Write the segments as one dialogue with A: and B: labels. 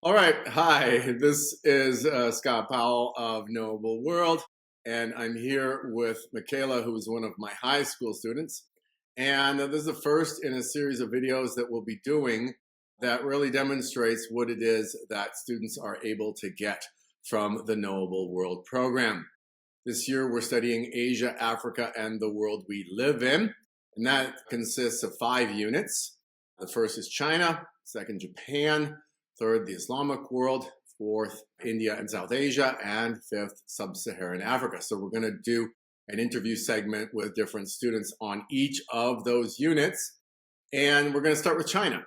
A: All right. Hi, this is Scott Powell of Knowable World, and I'm here with Mikaela, who is one of my high school students. And this is the first in a series of videos that we'll be doing that really demonstrates what it is that students are able to get from the Knowable World program. This year, we're studying Asia, Africa, and the world we live in, and that consists of 5 units. The first is China, second, Japan, third, the Islamic world, fourth, India and South Asia, and fifth, Sub-Saharan Africa. So we're going to do an interview segment with different students on each of those units. And we're going to start with China.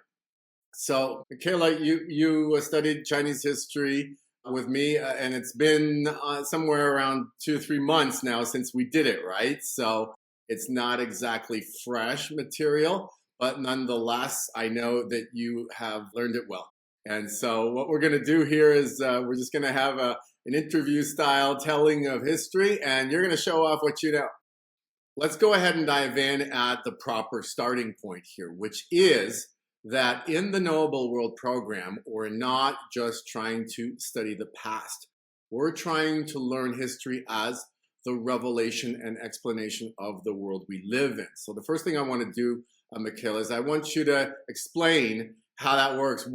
A: So, Mikaela, you studied Chinese history with me, and it's been somewhere around 2 or 3 months now since we did it, right? So it's not exactly fresh material, but nonetheless, I know that you have learned it well. And so what we're going to do here is we're just going to have an interview style telling of history, and you're going to show off what you know. Let's go ahead and dive in at the proper starting point here, which is that in the Knowable World program, we're not just trying to study the past. We're trying to learn history as the revelation and explanation of the world we live in. So the first thing I want to do, Mikaela, is I want you to explain how that works.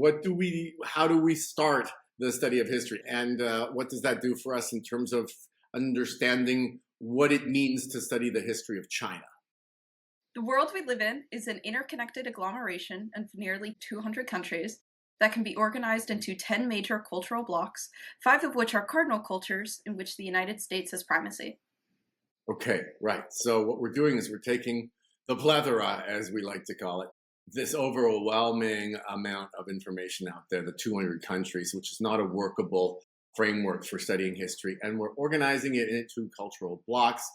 A: How do we start the study of history? And what does that do for us in terms of understanding what it means to study the history of China?
B: The world we live in is an interconnected agglomeration of nearly 200 countries that can be organized into 10 major cultural blocks, 5 of which are cardinal cultures in which the United States has primacy.
A: Okay, right. So what we're doing is we're taking the plethora, as we like to call it, this overwhelming amount of information out there, the 200 countries, which is not a workable framework for studying history, and we're organizing it into cultural blocks.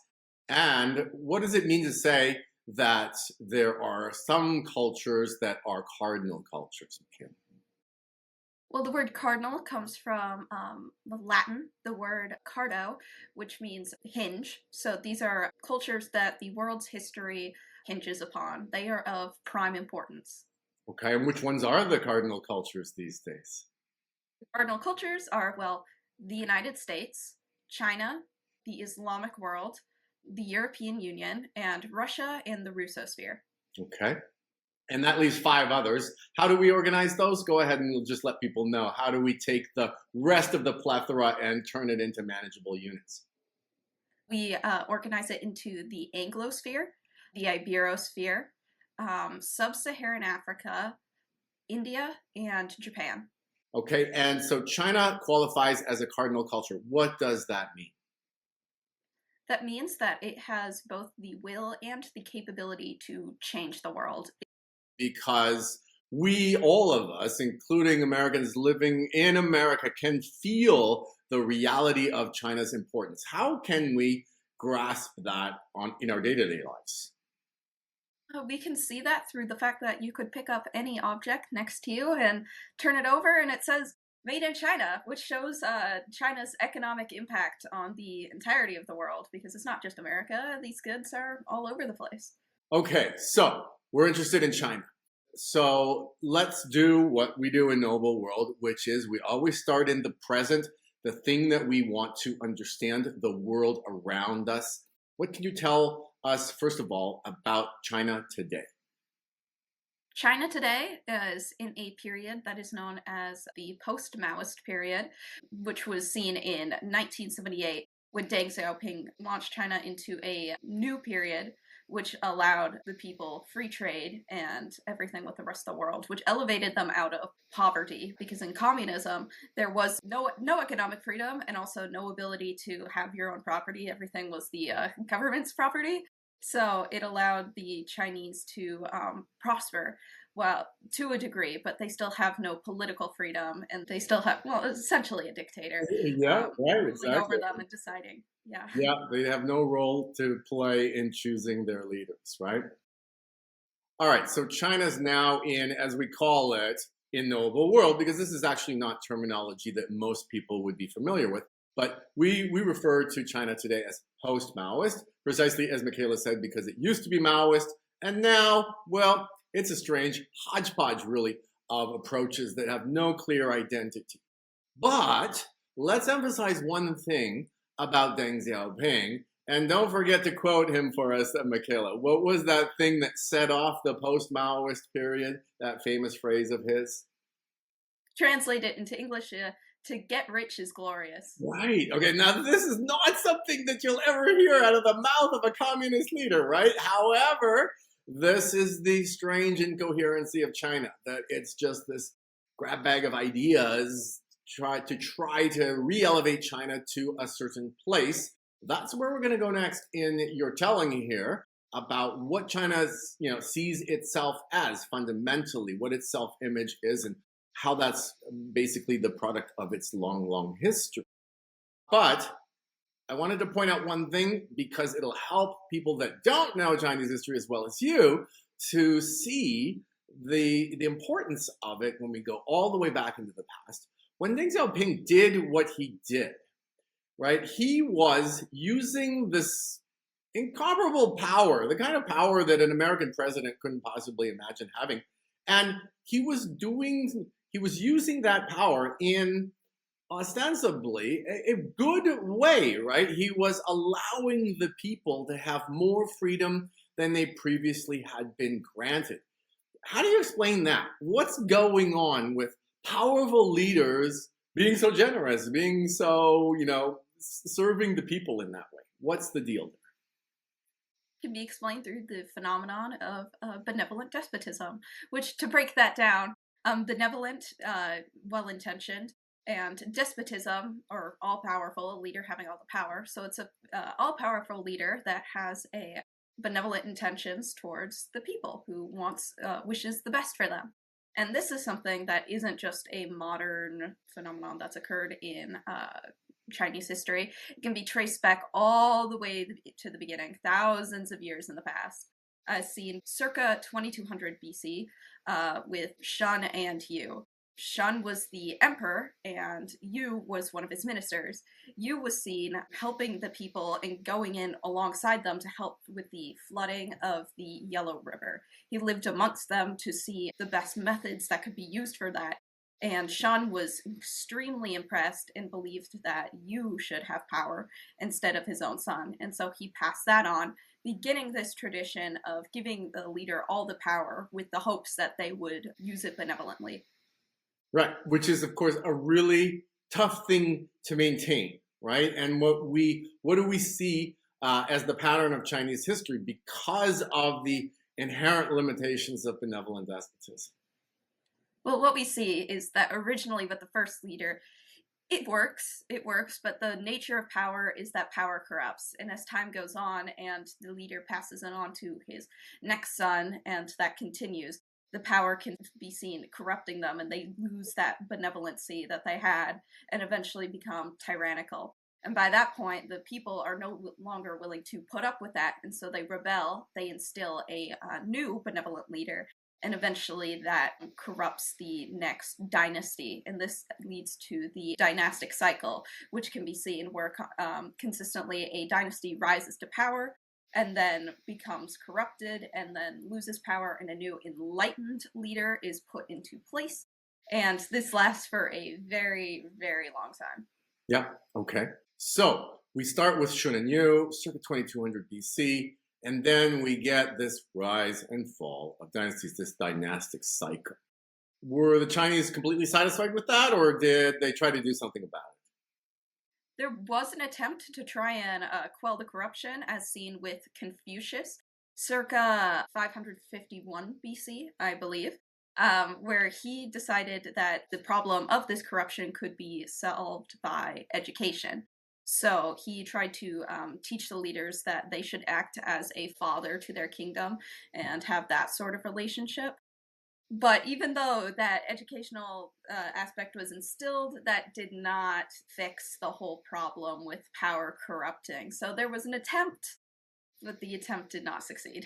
A: And what does it mean to say that there are some cultures that are cardinal cultures?
B: Well, the word cardinal comes from the Latin, the word cardo, which means hinge. So these are cultures that the world's history hinges upon. They are of prime importance.
A: Okay, and which ones are the cardinal cultures these days?
B: The cardinal cultures are, well, the United States, China, the Islamic world, the European Union, and Russia and the Russosphere.
A: Okay. And that leaves 5 others. How do we organize those? Go ahead and we'll just let people know. How do we take the rest of the plethora and turn it into manageable units?
B: We organize it into the Anglosphere, the Iberosphere, Sub-Saharan Africa, India, and Japan.
A: Okay, and so China qualifies as a cardinal culture. What does that mean?
B: That means that it has both the will and the capability to change the world.
A: Because we, all of us, including Americans living in America, can feel the reality of China's importance. How can we grasp that in our day-to-day lives?
B: We can see that through the fact that you could pick up any object next to you and turn it over, and it says made in China, which shows China's economic impact on the entirety of the world, because it's not just America. These goods are all over the place.
A: Okay, so we're interested in China. So let's do what we do in Knowable World, which is we always start in the present, the thing that we want to understand, the world around us. What can you tell us, first of all, about China today?
B: China today is in a period that is known as the post-Maoist period, which was seen in 1978 when Deng Xiaoping launched China into a new period, which allowed the people free trade and everything with the rest of the world, which elevated them out of poverty. Because in communism, there was no economic freedom and also no ability to have your own property. Everything was the government's property. So it allowed the Chinese to prosper, well, to a degree, but they still have no political freedom, and they still have, well, essentially a dictator
A: Yeah, right,
B: ruling
A: exactly.
B: over them and deciding. Yeah.
A: Yeah, they have no role to play in choosing their leaders, right? All right, so China's now in, as we call it, in Knowable World, because this is actually not terminology that most people would be familiar with. But we refer to China today as post-Maoist, precisely as Mikaela said, because it used to be Maoist, and now, well, it's a strange hodgepodge, really, of approaches that have no clear identity. But let's emphasize one thing about Deng Xiaoping, and don't forget to quote him for us, Mikaela. What was that thing that set off the post-Maoist period? That famous phrase of his?
B: Translate it into English, to get rich is glorious.
A: Right. Okay. Now, this is not something that you'll ever hear out of the mouth of a communist leader, right? However, this is the strange incoherency of China, that it's just this grab bag of ideas try to re-elevate China to a certain place. That's where we're going to go next in your telling here about what China, sees itself as fundamentally, what its self-image is, and how that's basically the product of its long, long history. But I wanted to point out one thing because it'll help people that don't know Chinese history as well as you to see the importance of it when we go all the way back into the past. When Deng Xiaoping did what he did, right, he was using this incomparable power, the kind of power that an American president couldn't possibly imagine having. And he was using that power in ostensibly a good way, right? He was allowing the people to have more freedom than they previously had been granted. How do you explain that? What's going on with powerful leaders being so generous, being so, serving the people in that way? What's the deal there?
B: Can be explained through the phenomenon of benevolent despotism, which, to break that down, benevolent, well-intentioned, and despotism, or all-powerful, a leader having all the power. So it's a all-powerful leader that has a benevolent intentions towards the people, who wishes the best for them. And this is something that isn't just a modern phenomenon that's occurred in Chinese history. It can be traced back all the way to the beginning, thousands of years in the past. Seen circa 2200 BC with Shun and Yu. Shun was the emperor, and Yu was one of his ministers. Yu was seen helping the people and going in alongside them to help with the flooding of the Yellow River. He lived amongst them to see the best methods that could be used for that. And Shun was extremely impressed and believed that Yu should have power instead of his own son. And so he passed that on, beginning this tradition of giving the leader all the power with the hopes that they would use it benevolently.
A: Right, which is, of course, a really tough thing to maintain, right? And what do we see as the pattern of Chinese history because of the inherent limitations of benevolent despotism?
B: Well, what we see is that originally with the first leader, it works, but the nature of power is that power corrupts. And as time goes on and the leader passes it on to his next son, and that continues, the power can be seen corrupting them, and they lose that benevolency that they had and eventually become tyrannical. And by that point, the people are no longer willing to put up with that, and so they rebel. They instill a new benevolent leader, and eventually that corrupts the next dynasty. And this leads to the dynastic cycle, which can be seen where consistently a dynasty rises to power and then becomes corrupted and then loses power, and a new enlightened leader is put into place. And this lasts for a very, very long time.
A: Yeah, okay. So we start with Shun and Yu, circa 2200 BC, and then we get this rise and fall of dynasties, this dynastic cycle. Were the Chinese completely satisfied with that, or did they try to do something about it?
B: There was an attempt to try and quell the corruption, as seen with Confucius, circa 551 BC, I believe, where he decided that the problem of this corruption could be solved by education. So he tried to teach the leaders that they should act as a father to their kingdom and have that sort of relationship. But even though that educational aspect was instilled, that did not fix the whole problem with power corrupting. So there was an attempt, but the attempt did not succeed.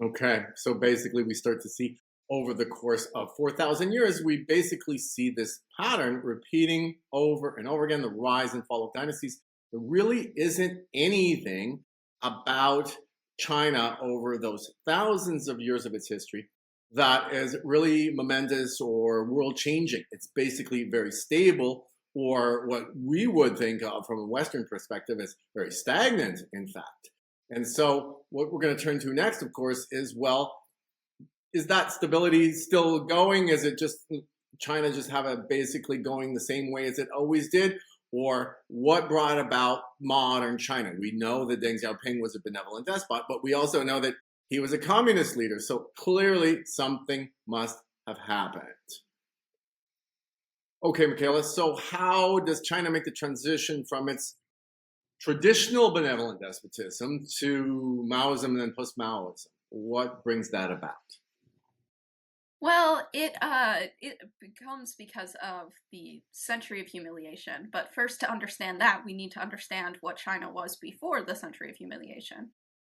A: Okay, so basically we start to see over the course of 4,000 years, we basically see this pattern repeating over and over again, the rise and fall of dynasties. There really isn't anything about China over those thousands of years of its history that is really momentous or world changing. It's basically very stable, or what we would think of from a Western perspective as very stagnant, in fact. And so, what we're going to turn to next, of course, is, well, is that stability still going? Is it just China just have it basically going the same way as it always did? Or what brought about modern China? We know that Deng Xiaoping was a benevolent despot, but we also know that he was a communist leader. So clearly something must have happened. Okay, Mikaela, so how does China make the transition from its traditional benevolent despotism to Maoism and then post Maoism? What brings that about?
B: Well, it becomes because of the century of humiliation. But first, to understand that, we need to understand what China was before the century of humiliation.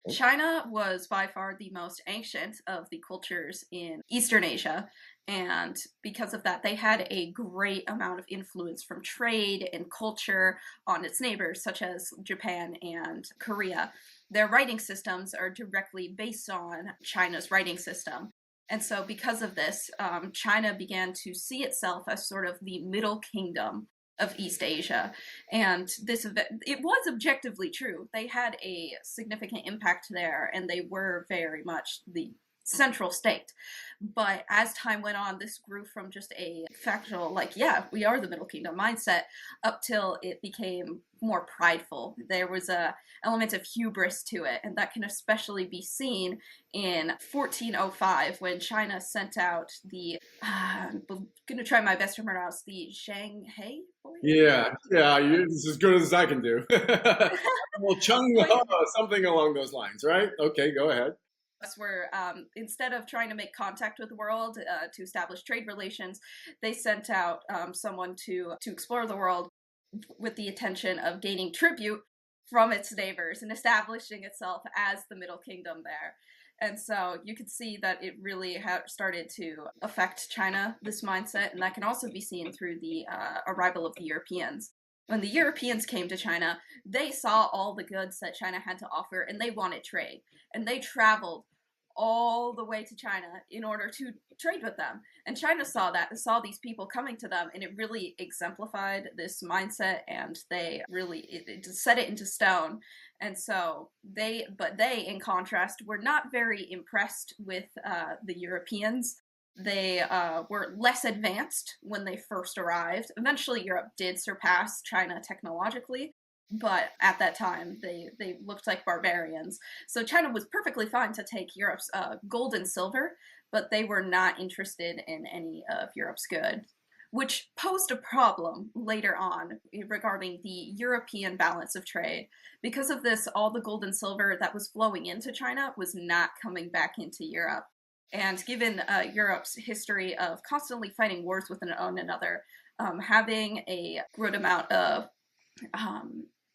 B: China was by far the most ancient of the cultures in Eastern Asia, and because of that, they had a great amount of influence from trade and culture on its neighbors, such as Japan and Korea. Their writing systems are directly based on China's writing system. And so, because of this, China began to see itself as sort of the middle kingdom of East Asia. And it was objectively true. They had a significant impact there, and they were very much the central state. But as time went on, this grew from just a factual, like, yeah, we are the Middle Kingdom mindset, up till it became more prideful. There was a element of hubris to it, and that can especially be seen in 1405 when China sent out the I'm gonna try my best to pronounce the Shanghai
A: Yeah, yeah, it's as good as I can do. Well, Chung
B: boys.
A: Ho, something along those lines, right? Okay, go ahead.
B: Where instead of trying to make contact with the world to establish trade relations, they sent out someone to explore the world with the intention of gaining tribute from its neighbors and establishing itself as the Middle Kingdom there. And so you could see that it really started to affect China, this mindset, and that can also be seen through the arrival of the Europeans. When the Europeans came to China, they saw all the goods that China had to offer and they wanted trade. And they traveled all the way to China in order to trade with them. And China saw that, and saw these people coming to them, and it really exemplified this mindset, and they really it set it into stone. And so they, in contrast, were not very impressed with the Europeans. They were less advanced when they first arrived. Eventually, Europe did surpass China technologically, but at that time, they looked like barbarians. So China was perfectly fine to take Europe's gold and silver, but they were not interested in any of Europe's goods, which posed a problem later on regarding the European balance of trade. Because of this, all the gold and silver that was flowing into China was not coming back into Europe. And given Europe's history of constantly fighting wars with one another, having a good amount of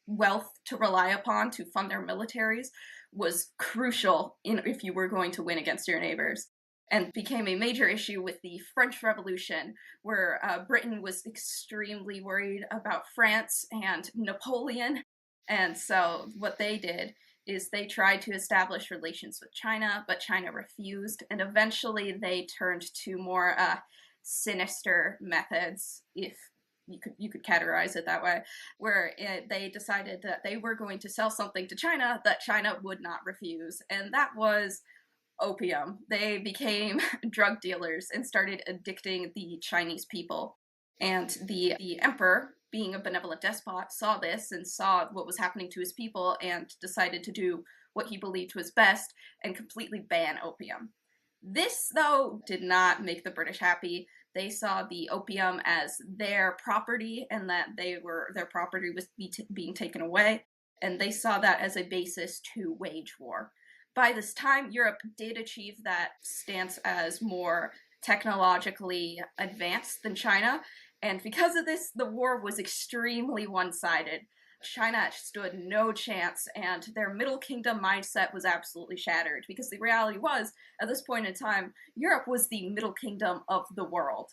B: wealth to rely upon to fund their militaries was crucial if you were going to win against your neighbors, and became a major issue with the French Revolution, where Britain was extremely worried about France and Napoleon. And so what they did is they tried to establish relations with China, but China refused, and eventually they turned to more sinister methods, if you could categorize it that way, where they decided that they were going to sell something to China that China would not refuse, and that was opium. They became drug dealers and started addicting the Chinese people. And the emperor, being a benevolent despot, saw this and saw what was happening to his people and decided to do what he believed was best and completely ban opium. This, though, did not make the British happy. They saw the opium as their property, and that their property was being taken away, and they saw that as a basis to wage war. By this time, Europe did achieve that stance as more technologically advanced than China, and because of this, the war was extremely one-sided. China stood no chance, and their Middle Kingdom mindset was absolutely shattered, because the reality was, at this point in time, Europe was the Middle Kingdom of the world.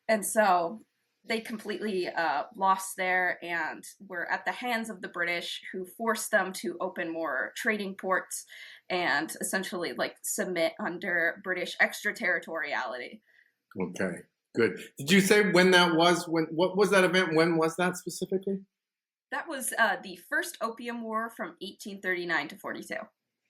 B: And so They completely lost there and were at the hands of the British, who forced them to open more trading ports and essentially like submit under British extraterritoriality.
A: Okay, good. Did you say when that was? When what was that event? When was that specifically?
B: That was the First Opium War from 1839 to 42.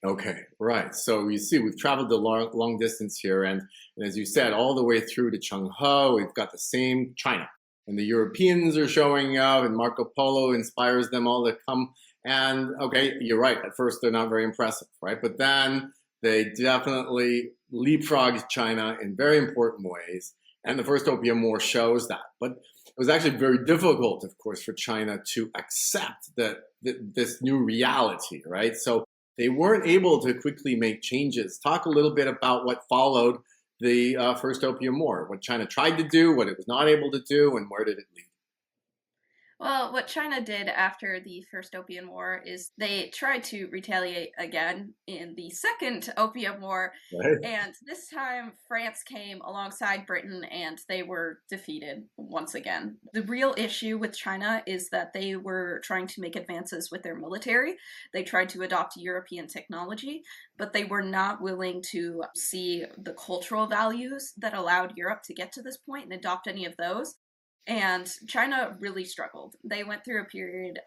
A: Okay, right. So you see, we've traveled a long distance here, and as you said, all the way through to Chenghe, we've got the same China, and the Europeans are showing up, and Marco Polo inspires them all to come. And okay, you're right. At first, they're not very impressive, right? But then they definitely leapfrogged China in very important ways, and the First Opium War shows that. But it was actually very difficult, of course, for China to accept that this new reality, right? So they weren't able to quickly make changes. Talk a little bit about what followed the First Opium War, what China tried to do, what it was not able to do, and where did it lead?
B: Well, what China did after the First Opium War is they tried to retaliate again in the Second Opium War,
A: Right?
B: and this time France came alongside Britain and they were defeated once again. The real issue with China is that they were trying to make advances with their military. They tried to adopt European technology, but they were not willing to see the cultural values that allowed Europe to get to this point and adopt any of those. And China really struggled. They went through a period,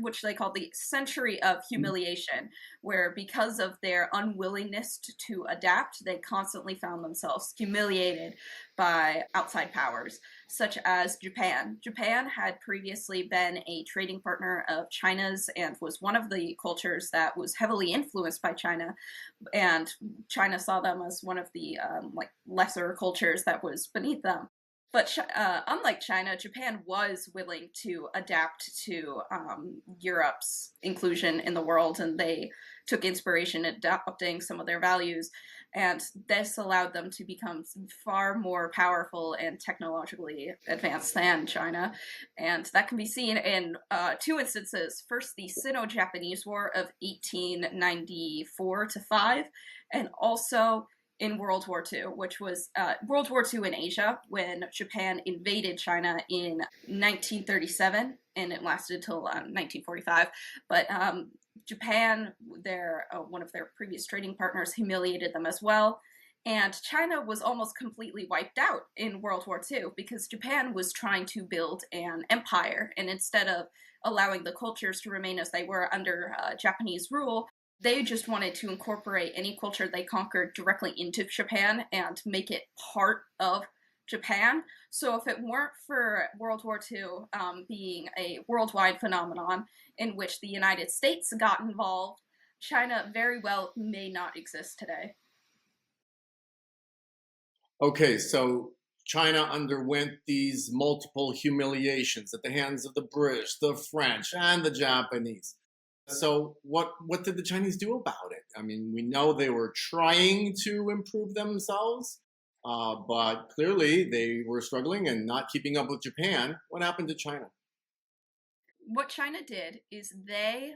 B: which they called the century of humiliation, where because of their unwillingness to adapt, they constantly found themselves humiliated by outside powers, such as Japan. Japan had previously been a trading partner of China's and was one of the cultures that was heavily influenced by China, and China saw them as one of the like lesser cultures that was beneath them. But unlike China, Japan was willing to adapt to Europe's inclusion in the world, and they took inspiration in adopting some of their values. And this allowed them to become far more powerful and technologically advanced than China. And that can be seen in two instances. First, the Sino-Japanese War of 1894 to 5, and also in World War II, which was World War II in Asia, when Japan invaded China in 1937, and it lasted till 1945. But Japan, one of their previous trading partners, humiliated them as well. And China was almost completely wiped out in World War II because Japan was trying to build an empire. And instead of allowing the cultures to remain as they were under Japanese rule, they just wanted to incorporate any culture they conquered directly into Japan and make it part of Japan. So if it weren't for World War II being a worldwide phenomenon in which the United States got involved, China very well may not exist today.
A: Okay, so China underwent these multiple humiliations at the hands of the British, the French, and the Japanese. So what did the Chinese do about it? I mean, we know they were trying to improve themselves, but clearly they were struggling and not keeping up with Japan. What happened to China?
B: What China did is they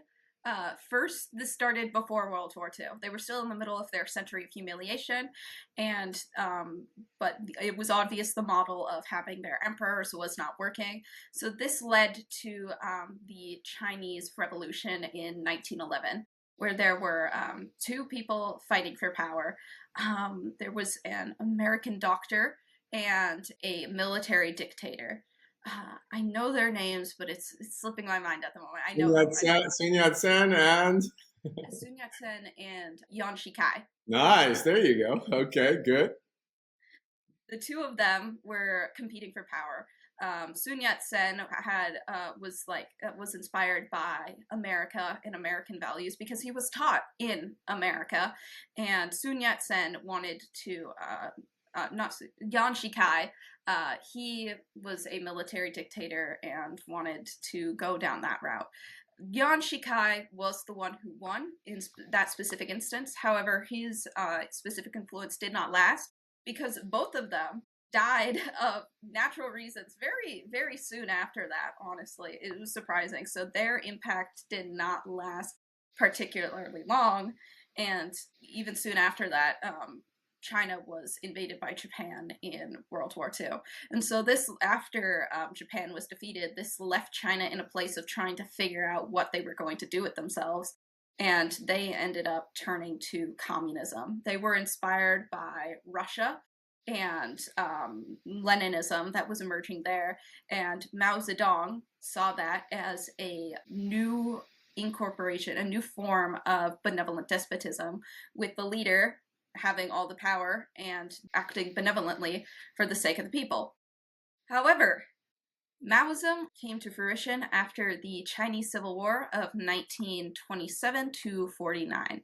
B: first, this started before World War II. They were still in the middle of their century of humiliation, and but it was obvious the model of having their emperors was not working. So this led to the Chinese Revolution in 1911, where there were two people fighting for power. There was an American doctor and a military dictator. I know their names, but it's slipping my mind at the moment.
A: Sun Yat-sen and
B: Sun Yat-sen and Yan Shikai.
A: nice. There you go. Okay, good.
B: The two of them were competing for power. Sun Yat-sen was inspired by America and American values because he was taught in America, and Sun Yat-sen wanted to not Yan Shikai. He was a military dictator and wanted to go down that route. Yan Shikai was the one who won in that specific instance. However, his specific influence did not last because both of them died of natural reasons very, very soon after that, honestly. It was surprising. So their impact did not last particularly long. And even soon after that, China was invaded by Japan in World War II. And so this, after Japan was defeated, this left China in a place of trying to figure out what they were going to do with themselves. And they ended up turning to communism. They were inspired by Russia and Leninism that was emerging there. And Mao Zedong saw that as a new incorporation, a new form of benevolent despotism, with the leader having all the power and acting benevolently for the sake of the people. However, Maoism came to fruition after the Chinese Civil War of 1927 to 49.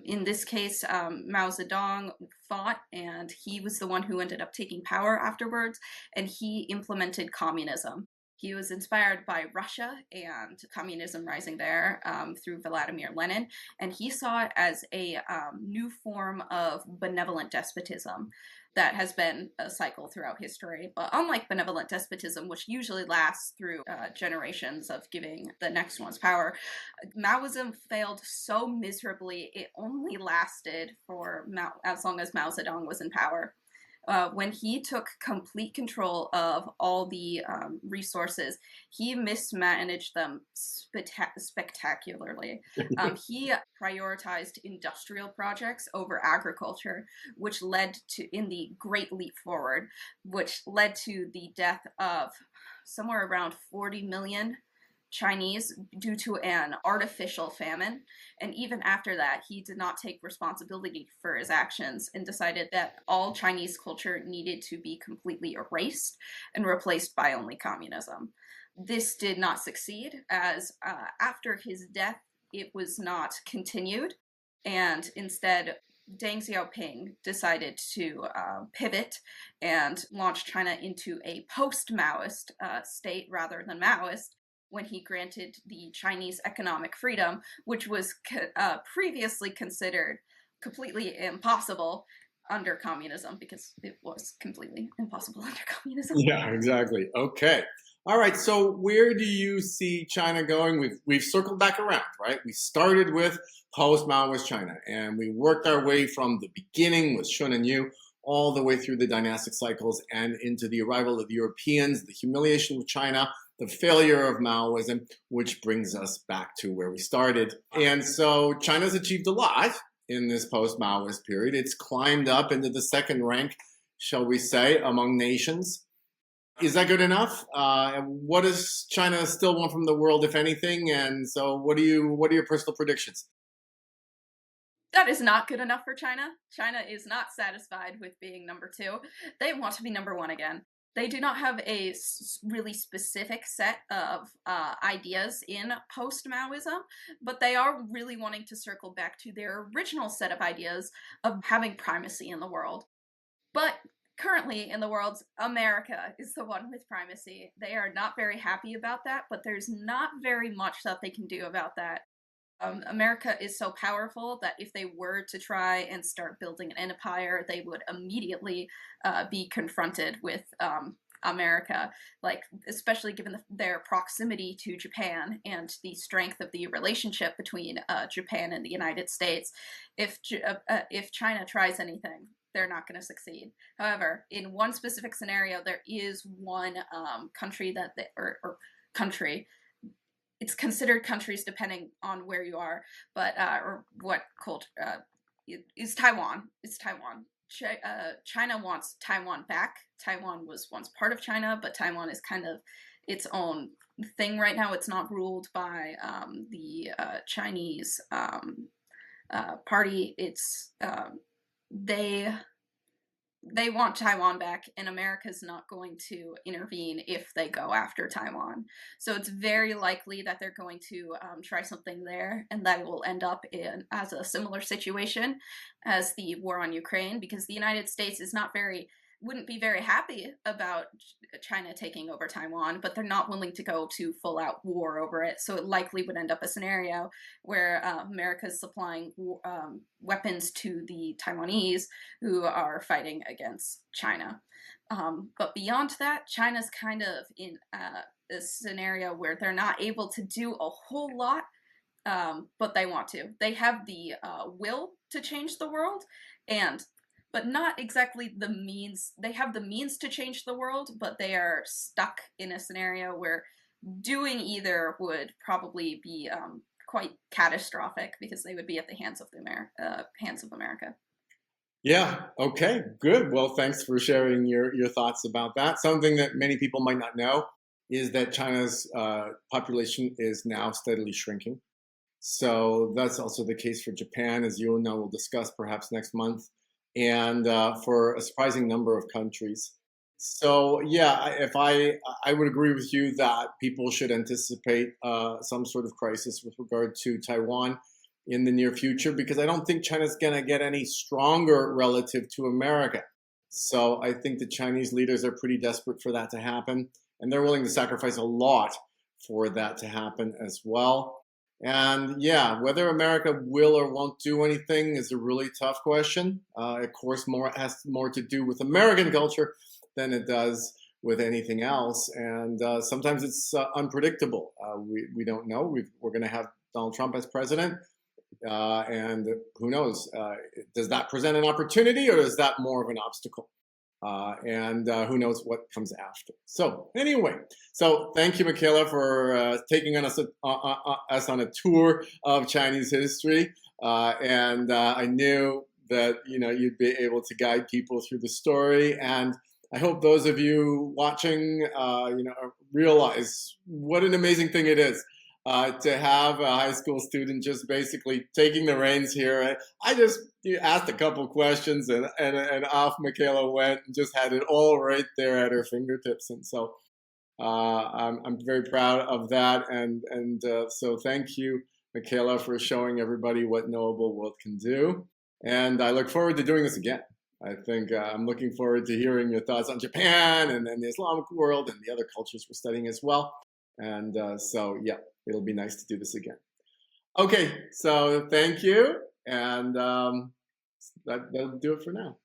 B: In this case, Mao Zedong fought, and he was the one who ended up taking power afterwards, and he implemented communism. He was inspired by Russia and communism rising there through Vladimir Lenin, and he saw it as a new form of benevolent despotism that has been a cycle throughout history. But unlike benevolent despotism, which usually lasts through generations of giving the next one's power, Maoism failed so miserably it only lasted for as long as Mao Zedong was in power. When he took complete control of all the resources, he mismanaged them spectacularly. He prioritized industrial projects over agriculture, which led to, in the Great Leap Forward, which led to the death of somewhere around 40 million Chinese due to an artificial famine. And even after that, he did not take responsibility for his actions and decided that all Chinese culture needed to be completely erased and replaced by only communism. This did not succeed, as after his death, it was not continued, and instead, Deng Xiaoping decided to pivot and launch China into a post-Maoist state rather than Maoist, when he granted the Chinese economic freedom, which was previously considered completely impossible under communism, because it was completely impossible under communism.
A: Yeah, exactly. Okay. All right. So where do you see China going? We've circled back around, right? We started with post-Maoist China, and we worked our way from the beginning with Shun and Yu all the way through the dynastic cycles and into the arrival of the Europeans, the humiliation of China, the failure of Maoism, which brings us back to where we started. And so China's achieved a lot in this post-Maoist period. It's climbed up into the second rank, shall we say, among nations. Is that good enough? What does China still want from the world, if anything? And so, what are your personal predictions?
B: That is not good enough for China. China is not satisfied with being number two. They want to be number one again. They do not have a really specific set of ideas in post-Maoism, but they are really wanting to circle back to their original set of ideas of having primacy in the world. But currently in the world, America is the one with primacy. They are not very happy about that, but there's not very much that they can do about that. America is so powerful that if they were to try and start building an empire, they would immediately be confronted with America, like especially given their proximity to Japan and the strength of the relationship between Japan and the United States. If China tries anything, they're not going to succeed. However, in one specific scenario, there is one country that or country, it's considered countries depending on where you are, but or what culture is Taiwan. It's Taiwan. China wants Taiwan back. Taiwan was once part of China, but Taiwan is kind of its own thing right now. It's not ruled by the Chinese party. It's they want Taiwan back, and America's not going to intervene if they go after Taiwan. So it's very likely that they're going to try something there, and that will end up in as a similar situation as the war on Ukraine, because the United States is wouldn't be very happy about China taking over Taiwan, but they're not willing to go to full out war over it. So it likely would end up a scenario where America's supplying weapons to the Taiwanese who are fighting against China. But beyond that, China's kind of in a scenario where they're not able to do a whole lot, but they want to. They have the will to change the world, and but not exactly the means. They have the means to change the world, but they are stuck in a scenario where doing either would probably be quite catastrophic because they would be at the hands of America.
A: Yeah. Okay. Good. Well, thanks for sharing your thoughts about that. Something that many people might not know is that China's population is now steadily shrinking. So that's also the case for Japan, as you and I will discuss perhaps next month, and for a surprising number of countries. So yeah, if I would agree with you that people should anticipate some sort of crisis with regard to Taiwan in the near future, because I don't think China's going to get any stronger relative to America. So I think the Chinese leaders are pretty desperate for that to happen, and they're willing to sacrifice a lot for that to happen as well. And yeah, whether America will or won't do anything is a really tough question. Of course, more has more to do with American culture than it does with anything else. And sometimes it's unpredictable. We don't know. We're going to have Donald Trump as president. And who knows? Does that present an opportunity, or is that more of an obstacle? And who knows what comes after. So anyway, so thank you, Mikaela, for taking us on a tour of Chinese history. And I knew that you'd be able to guide people through the story. And I hope those of you watching, realize what an amazing thing it is to have a high school student just basically taking the reins here. I just asked a couple questions, and off Mikaela went and just had it all right there at her fingertips. And so I'm very proud of that. And so thank you, Mikaela, for showing everybody what Knowable World can do. And I look forward to doing this again. I think I'm looking forward to hearing your thoughts on Japan and the Islamic world and the other cultures we're studying as well. And so, yeah, it'll be nice to do this again. Okay, so thank you. And that'll do it for now.